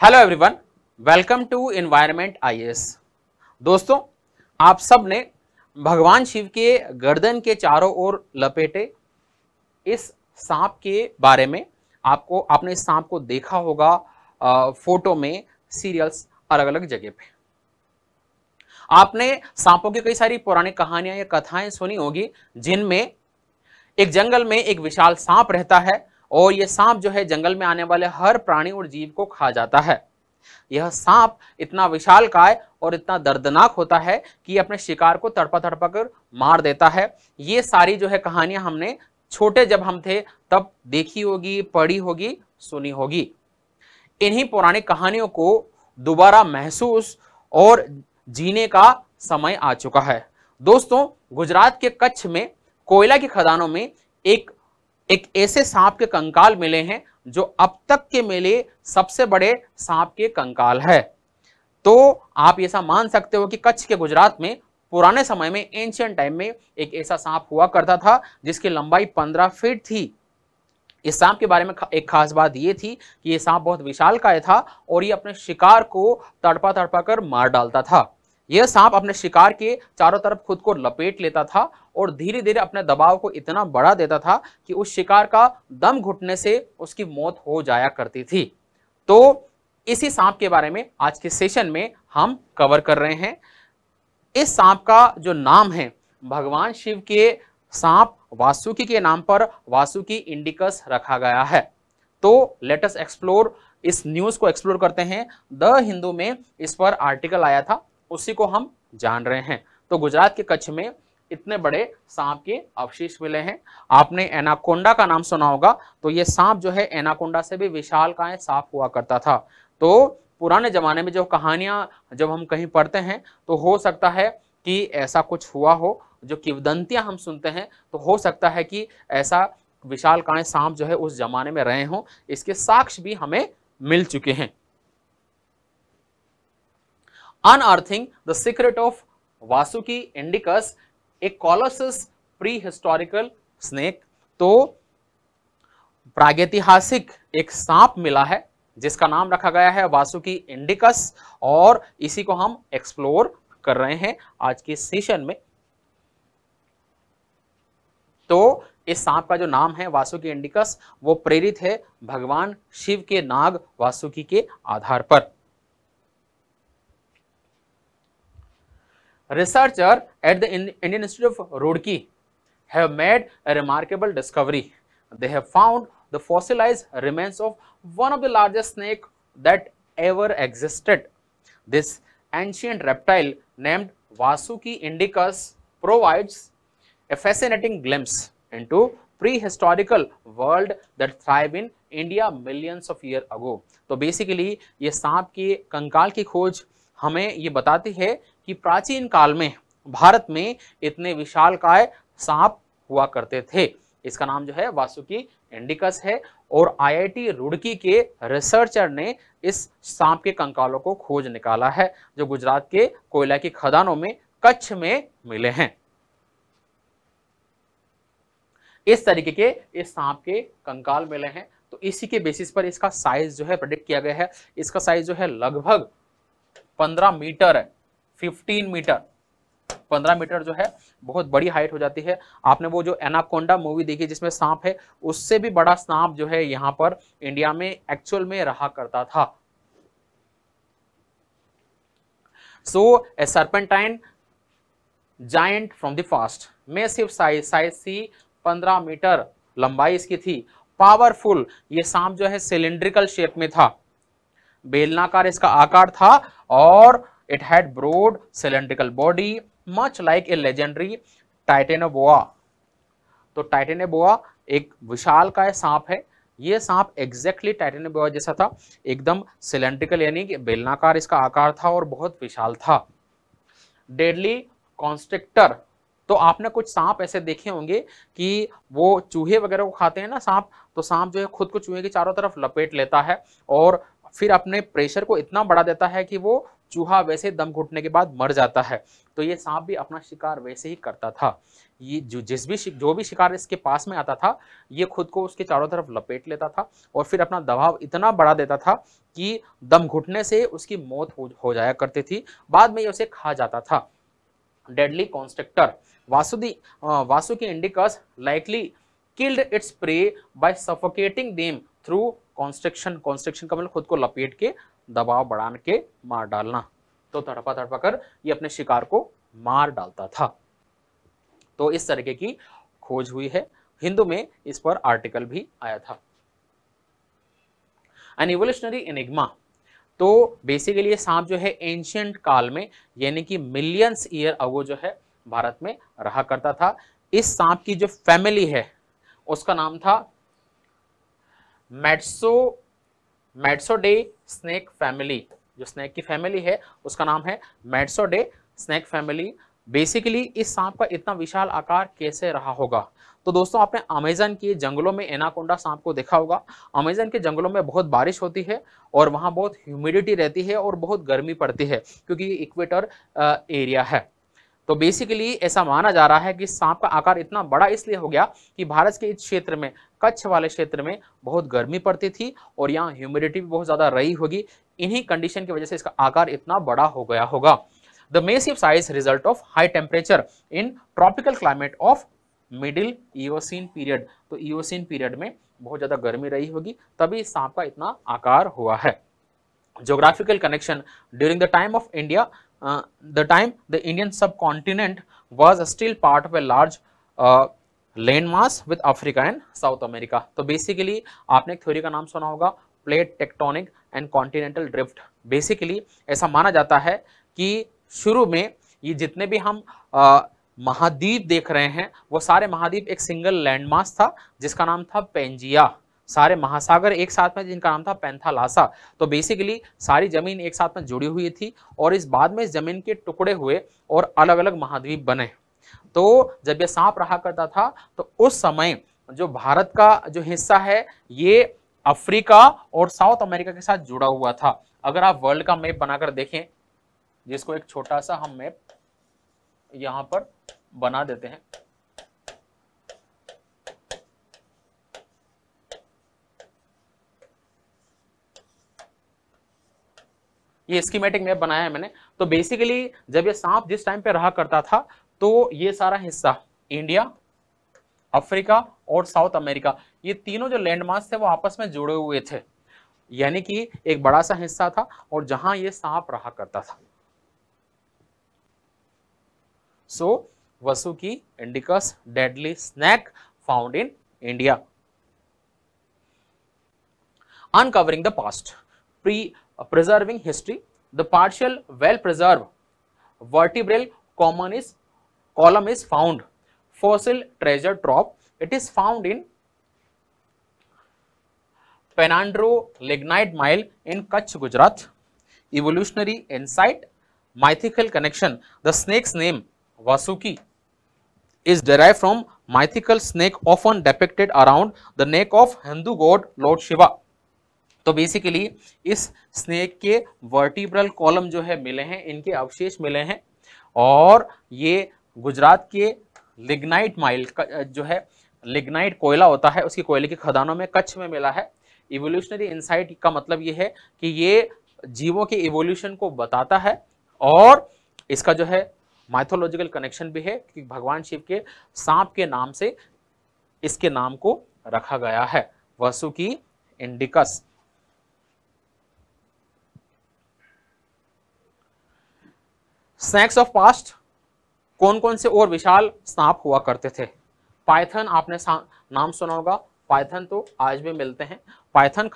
Hello everyone, welcome to environment IAS. दोस्तों, आप सब ने भगवान शिव के गर्दन के चारों ओर लपेटे इस सांप के बारे में आपने इस सांप को देखा होगा फोटो में, सीरियल्स, अलग अलग जगह पे। आपने सांपों की कई सारी पौराणिक कहानियां या कथाएं सुनी होगी, जिनमें एक जंगल में एक विशाल सांप रहता है और यह सांप जो है जंगल में आने वाले हर प्राणी और जीव को खा जाता है। यह सांप इतना विशालकाय और इतना दर्दनाक होता है कि अपने शिकार को तड़पा तड़पा कर मार देता है। ये सारी जो है कहानियां हमने छोटे जब हम थे तब देखी होगी, पढ़ी होगी, सुनी होगी। इन्हीं पौराणिक कहानियों को दोबारा महसूस और जीने का समय आ चुका है। दोस्तों, गुजरात के कच्छ में कोयला की खदानों में एक ऐसे सांप के कंकाल मिले हैं जो अब तक के मिले सबसे बड़े सांप के कंकाल है। तो आप ऐसा मान सकते हो कि कच्छ के गुजरात में पुराने समय में, एंशियंट टाइम में, एक ऐसा सांप हुआ करता था जिसकी लंबाई 15 फीट थी। इस सांप के बारे में एक खास बात यह थी कि यह सांप बहुत विशालकाय था और ये अपने शिकार को तड़पा तड़पा कर मार डालता था। यह सांप अपने शिकार के चारों तरफ खुद को लपेट लेता था और धीरे धीरे अपने दबाव को इतना बढ़ा देता था कि उस शिकार का दम घुटने से उसकी मौत हो जाया करती थी। तो इसी सांप के बारे में आज के सेशन में हम कवर कर रहे हैं। इस सांप का जो नाम है, भगवान शिव के सांप वासुकी के नाम पर वासुकी इंडिकस रखा गया है। तो लेट अस एक्सप्लोर, इस न्यूज को एक्सप्लोर करते हैं। द हिंदू में इस पर आर्टिकल आया था, उसी को हम जान रहे हैं। तो गुजरात के कच्छ में इतने बड़े सांप के अवशेष मिले हैं। आपने एनाकोंडा का नाम सुना होगा, तो ये सांप जो है एनाकोंडा से भी विशालकाय सांप हुआ करता था। तो पुराने जमाने में जो कहानियां जब हम कहीं पढ़ते हैं तो हो सकता है कि ऐसा कुछ हुआ हो, जो किंवदंतियां हम सुनते हैं तो हो सकता है कि ऐसा विशालकाय सांप जो है उस जमाने में रहे हों। इसके साक्ष्य भी हमें मिल चुके हैं। Unearthing the secret of Vasuki indicus, a colossus prehistorical snake। तो प्रागैतिहासिक एक सांप मिला है जिसका नाम रखा गया है वासुकी इंडिकस, और इसी को हम एक्सप्लोर कर रहे हैं आज के सेशन में। तो इस सांप का जो नाम है वासुकी इंडिकस, वो प्रेरित है भगवान शिव के नाग वासुकी के आधार पर। Researcher at the Indian Institute of Roorkee have made a remarkable discovery. They have found the fossilized remains of one of the largest snakes that ever existed. This ancient reptile named Vasuki indicus provides a fascinating glimpse into prehistorical world that thrived in India millions of years ago. तो basically ये सांप के कंकाल की खोज हमें ये बताती है कि प्राचीन काल में भारत में इतने विशालकाय सांप हुआ करते थे। इसका नाम जो है वासुकी इंडिकस है और आईआईटी रुड़की के रिसर्चर ने इस सांप के कंकालों को खोज निकाला है, जो गुजरात के कोयला की खदानों में कच्छ में मिले हैं। इस तरीके के इस सांप के कंकाल मिले हैं, तो इसी के बेसिस पर इसका साइज जो है प्रेडिक्ट किया गया है। इसका साइज जो है लगभग 15 मीटर है, 15 मीटर। 15 मीटर जो है बहुत बड़ी हाइट हो जाती है। आपने वो जो एनाकोंडा मूवी देखी जिसमें सांप है, उससे भी बड़ा सांप जो है यहाँ पर इंडिया में एक्चुअल में रहा करता था। So a serpentine giant from the past, massive size see, 15 metre लंबाई इसकी थी। पावरफुल, ये सांप जो है सिलिंड्रिकल शेप में था, बेलनाकार इसका आकार था, और it had broad cylindrical body much like a legendary Titanoboa। तो टाइटेनोबोआ एक विशालकाय सांप है। ये सांप एग्जैक्टली टाइटेनोबोआ जैसा था, एकदम सिलेंड्रिकल यानी कि बेलनाकार इसका आकार था और बहुत विशाल था। डेडली कॉन्स्ट्रिक्टर, तो आपने कुछ सांप ऐसे देखे होंगे कि वो चूहे वगैरह को खाते हैं ना सांप, तो सांप जो है खुद को चूहे के चारों तरफ लपेट लेता है और फिर अपने प्रेशर को इतना बढ़ा देता है कि वो चूहा वैसे दम घुटने के बाद मर जाता है, तो ये सांप भी अपना शिकार वैसे ही करता था। ये जो भी शिकार इसके पास में आता था, ये खुद को उसके चारों तरफ लपेट लेता था और फिर अपना दबाव इतना बढ़ा देता था कि दम घुटने से उसकी मौत हो जाया करती थी। बाद में ये उसे खा जाता था। Deadly constrictor Vasuki indicus likely killed its prey by suffocating them through construction का मतलब खुद को लपेट के दबाव बढ़ा के मार डालना। तो तड़पा तड़पा कर ये अपने शिकार को मार डालता था। तो इस तरीके की खोज हुई है। हिंदू में इस पर आर्टिकल भी आया था। एन इवोल्यूशनरी एनिग्मा, तो बेसिकली ये सांप जो है एंशियंट काल में यानी कि मिलियंस ईयर अगो जो है भारत में रहा करता था। इस सांप की जो फैमिली है उसका नाम था मैट्सोडे स्नेक फैमिली। जो स्नेक की फैमिली है उसका नाम है मैट्सोडे स्नेक फैमिली। बेसिकली इस सांप का इतना विशाल आकार कैसे रहा होगा? तो दोस्तों आपने अमेज़न के जंगलों में एनाकोंडा सांप को देखा होगा। अमेज़न के जंगलों में बहुत बारिश होती है और वहाँ बहुत ह्यूमिडिटी रहती है और बहुत गर्मी पड़ती है क्योंकि ये इक्वेटर एरिया है। तो बेसिकली ऐसा माना जा रहा है कि सांप का आकार इतना बड़ा इसलिए हो गया कि भारत के इस क्षेत्र में, कच्छ वाले क्षेत्र में बहुत गर्मी पड़ती थी और यहाँ ह्यूमिडिटी भी बहुत ज़्यादा रही होगी। इन्हीं कंडीशन की वजह से इसका आकार इतना बड़ा हो गया होगा। The massive size result of high temperature in tropical climate of middle Eocene period. तो इयोसीन पीरियड में बहुत ज़्यादा गर्मी रही होगी, तभी सांप का इतना आकार हुआ है। Geographical connection during the time of India, the Indian subcontinent was still part of a large landmass with Africa and South America. तो बेसिकली आपने एक थ्योरी का नाम सुना होगा, plate tectonic and continental drift. Basically ऐसा माना जाता है कि शुरू में ये जितने भी हम महाद्वीप देख रहे हैं वो सारे महाद्वीप एक सिंगल लैंडमास था जिसका नाम था पेंजिया। सारे महासागर एक साथ में जिनका नाम था पेंथालासा। तो बेसिकली सारी जमीन एक साथ में जुड़ी हुई थी और इस बाद में इस जमीन के टुकड़े हुए और अलग अलग महाद्वीप बने। तो जब ये सांप रहा करता था तो उस समय जो भारत का जो हिस्सा है ये अफ्रीका और साउथ अमेरिका के साथ जुड़ा हुआ था। अगर आप वर्ल्ड का मैप बनाकर देखें, जिसको एक छोटा सा हम मैप यहां पर बना देते हैं, ये स्कीमेटिक मैप बनाया है मैंने। तो बेसिकली जब ये सांप जिस टाइम पे रहा करता था तो ये सारा हिस्सा इंडिया, अफ्रीका और साउथ अमेरिका, ये तीनों जो लैंडमास थे वो आपस में जुड़े हुए थे, यानी कि एक बड़ा सा हिस्सा था और जहां ये सांप रहा करता था। So Vasuki indicus deadly snake found in India. Uncovering the past, preserving history, the partial well-preserved vertebral column is found. Fossil treasure trove. It is found in Penandro lignite mine in Kutch, Gujarat. Evolutionary insight, mythical connection. The snake's name Vasuki is derived from mythical snake often depicted around the neck of Hindu god Lord Shiva. तो basically इस snake के vertebral column जो है मिले हैं, इनके अवशेष मिले हैं और ये गुजरात के लिग्नाइट माइल जो है लिग्नाइट कोयला होता है उसकी कोयले की खदानों में कच्छ में मिला है। इवोल्यूशनरी इंसाइट का मतलब ये है कि ये जीवों के इवोल्यूशन को बताता है और इसका जो है माइथोलॉजिकल कनेक्शन भी है कि भगवान शिव के सांप के नाम से इसके नाम को रखा गया है, Vasuki indicus. Snacks of past, कौन कौन से और विशाल सांप हुआ करते थे? पाइथन आपने नाम सुना होगा, पाइथन तो आज भी मिलते हैं। पाइथन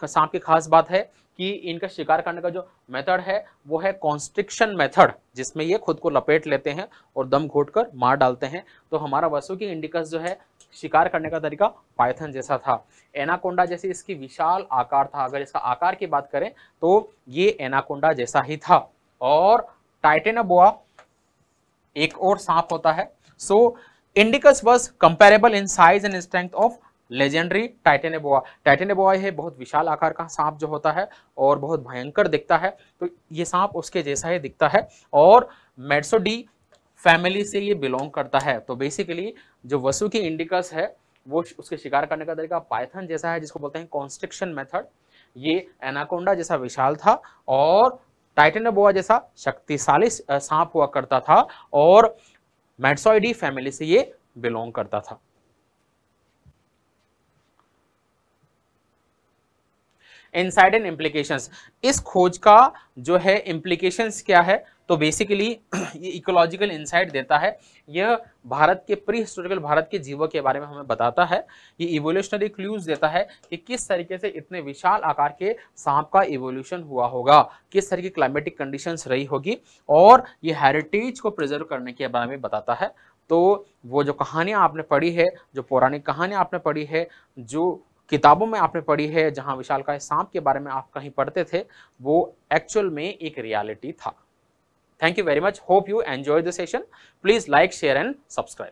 सांप की खास बात है कि इनका शिकार करने का जो मेथड है वो है कॉन्स्ट्रिक्शन मेथड, जिसमें ये खुद को लपेट लेते हैं और दम घोटकर मार डालते हैं। तो हमारा वासुकी इंडिकस जो है शिकार करने का तरीका पाइथन जैसा था। एनाकोंडा जैसे इसकी विशाल आकार था, अगर इसका आकार की बात करें तो ये एनाकोंडा जैसा ही था। और टाइटेनोबोआ एक और सांप होता है। So indicus was comparable in size and strength of legendary Titanoboa. Titanoboa है बहुत विशाल आकार का सांप जो होता है और बहुत भयंकर दिखता है, तो ये सांप उसके जैसा ही दिखता है और मेड्सोडी फैमिली से ये बिलोंग करता है। तो बेसिकली जो वसुकी इंडिकस है वो उसके शिकार करने का तरीका पाइथन जैसा है, जिसको बोलते हैं कॉन्स्ट्रिक्शन मेथड। ये एनाकोंडा जैसा विशाल था और टाइटेनेबोआ जैसा शक्तिशाली सांप हुआ करता था और मेड्सोइडी फैमिली से ये बिलोंग करता था। इनसाइड एंड इम्प्लीकेशंस, इस खोज का जो है इम्प्लीकेशंस क्या है, तो बेसिकली ये इकोलॉजिकल इनसाइट देता है। यह भारत के प्री हिस्टोरिकल भारत के जीवों के बारे में हमें बताता है। ये इवोल्यूशनरी क्लूज देता है कि किस तरीके से इतने विशाल आकार के सांप का इवोल्यूशन हुआ होगा, किस तरह की क्लाइमेटिक कंडीशंस रही होगी, और ये हेरिटेज को प्रिजर्व करने के बारे में बताता है। तो वो जो कहानियाँ आपने पढ़ी है, जो पौराणिक कहानियाँ आपने पढ़ी है, जो किताबों में आपने पढ़ी है, जहाँ विशालकाय सांप के बारे में आप कहीं पढ़ते थे, वो एक्चुअल में एक रियलिटी था। Thank you very much. Hope you enjoyed the session. Please like, share and subscribe.